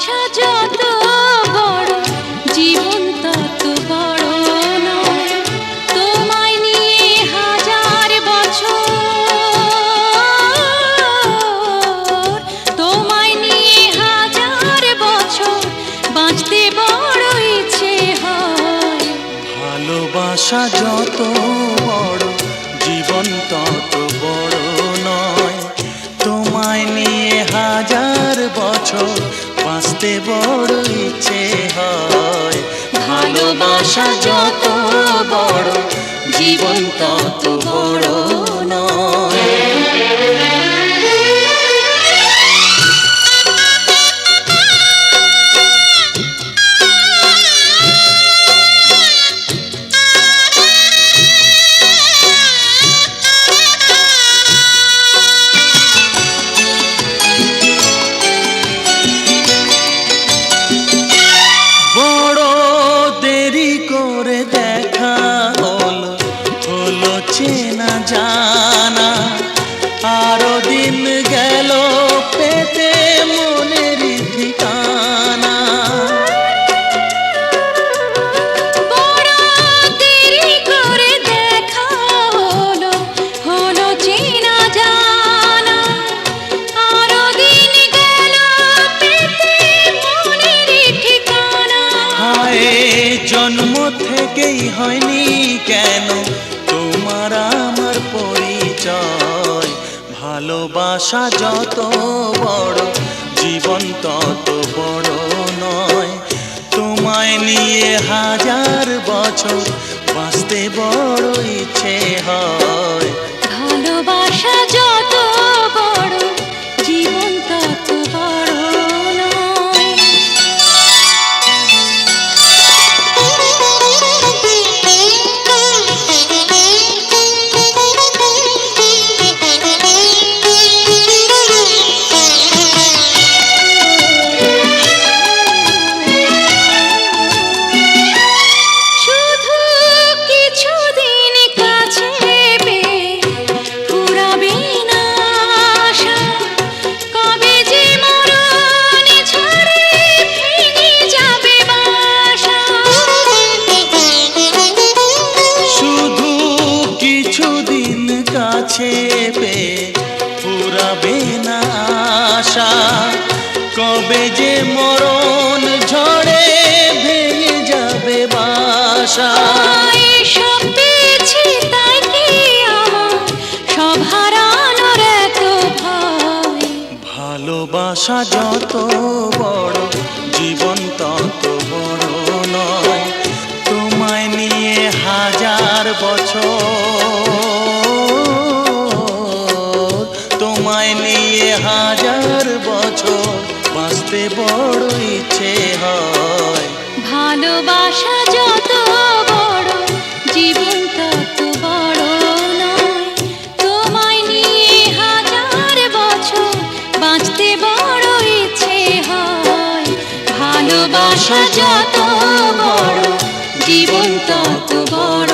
ভালোবাসা যত বড় জীবন তত বড় নয়। তোমায় নিয়ে হাজার বছর, তোমায় নিয়ে হাজার বছর বাঁচতে বড় ইচ্ছে হয়। ভালোবাসা যত বড় জীবন তত বড় নয়। তোমায় নিয়ে হাজার বছর বাঁচতে বড় ইচ্ছে হয়। ভালোবাসা যত বড় জীবন তত বড় নয়। চেনা জানা আরো দিন গেল পেতে মনের ঠিকানা। বড় দেরি করে দেখা হলো, হলো চেনা জানা আরো দিন গেল পেতে মনের ঠিকানা। হায় জন্ম থেকেই হয়নি কেন তোমার আমার পরিচয়। ভালোবাসা যত বড় জীবন তত বড় নয়। তোমায় নিয়ে হাজার বছর বাঁচতে বড় ইচ্ছে হয়। ভালোবাসা যত বড় জীবন তত বড় নয়। ফুরাবে না আশা কবে যে মরণ ঝড়ে ভেঙে যাবে বাসা। সব পেয়েছি তাই কি আমার সব হারানোর এত ভয়। ভালোবাসা যত বড় জীবন তত বড় নয়। তোমায় নিয়ে হাজার বছর, তোমায় নিয়ে হাজার বছর বাঁচতে বড় ইচ্ছে হয়। ভালোবাসা যত বড় জীবন তত বড় নয়। তোমায় নিয়ে হাজার বছর বাঁচতে বড় ইচ্ছে হয়। ভালোবাসা যত বড় জীবন তত বড়